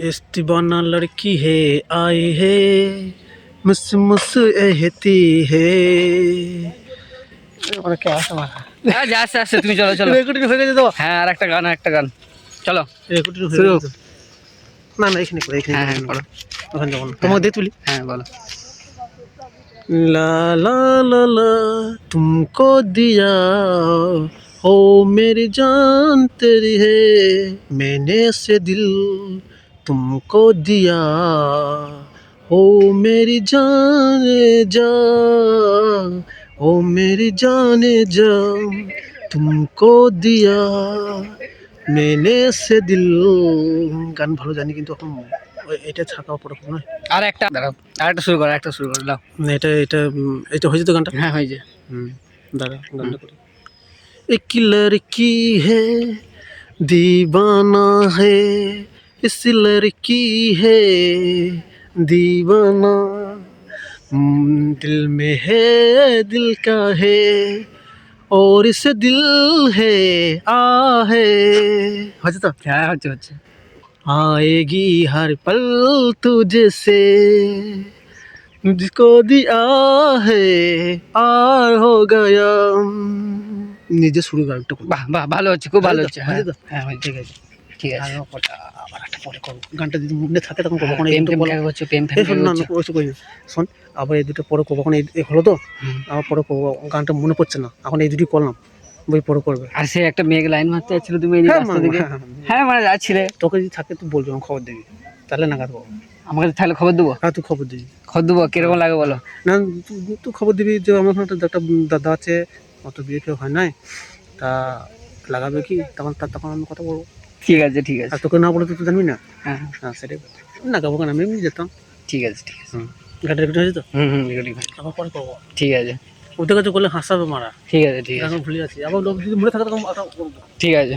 इस दीवाना लड़की है आई है मुस मुस एहती है ওরা কে আসে মারা হ্যাঁ যা আসছে আসছে, তুমি চলো চলো। রেকর্ডিং হয়ে গেছে তো। হ্যাঁ আর একটা গান চলো রেকর্ডিং হয়ে শুরু। গেছে না না এখানে করে এখানে হ্যাঁ হ্যাঁ বলো। ওখানে যাবো না তোমাকে দিয়ে তুলি হ্যাঁ বলো। ला ला ला ला तुमको दिया हो मेरी जान तेरी है मैंने से दिल तुमको दिया हो मेरी जाने जा ओ मेरी जाने जा तुमको दिया मैंने से दिल গান ভালো জানি কিন্তু এখন এটা ছাকা পড়া নয় আর একটা দাঁড়াও, আর একটা শুরু করো, একটা শুরু করো দাও। এটা হয়েছে তো গানটা হ্যাঁ হয়েছে। दादा गाना करो एक लड़की है दीवाना है इस लड़की है दीवाना दिल में है दिल का है और इस दिल है आ है तो হ্যাঁ হচ্ছে হচ্ছে। आएगी हर पल तुझसे जिसको दिया है पार हो गया নিজে শুরু গানটা করবো বাহ বাহ, ভালো হচ্ছে, খুব ভালো হচ্ছে। হ্যাঁ হয়েছে তো? হ্যাঁ হয়েছে। ঠিক আছে ঠিক আছে। আবার একটা পরে করবো গানটা যদি মনে থাকে তখন করবো প্রেম প্রেম কাকে করছো, প্রেম ফেম কাকে না না করছো? ওইসব করি না শোন আবার এই দুটো পরে করবো এখন এই হলো তো আবার পরে করবো গানটা মনে পড়ছে না এখন এই দুটি করলাম বই পরে করবে আর সে একটা মেঘ লাইন মারতে যাচ্ছিল তুমি এই রাস্তা দিকে। হ্যাঁ মানে যাচ্ছিলে। তোকে যদি থাকে তুই বলবি আমার খবর দিবি তাহলে না কাটবো আমাকে তাহলে খবর দেবো। হ্যাঁ তুই খবর দিবি খবর দেবো, কিরকম লাগে বলো। না তুই খবর দিবি যে আমার ওখানে একটা দাদা আছে অত বিয়ে কেউ হয় নাই তা লাগাবে কি তখন আমি কথা বলবো ঠিক আছে ঠিক আছে। আর তোকে না বলে তো তুই জানবি না হ্যাঁ হ্যাঁ সেটাই না গাবো কেন আমি এমনি যেতাম ঠিক আছে ঠিক আছে। গাড়ি রেকর্ড হয়েছে তো রেডি ভাই। আবার পরে করবো ঠিক আছে ওদের কাছে করলে হাসাবে মারা ঠিক আছে ঠিক আছে এখন ভুলে আছি আবার লোক যদি মনে থাকে তখন একটা করবো ঠিক আছে।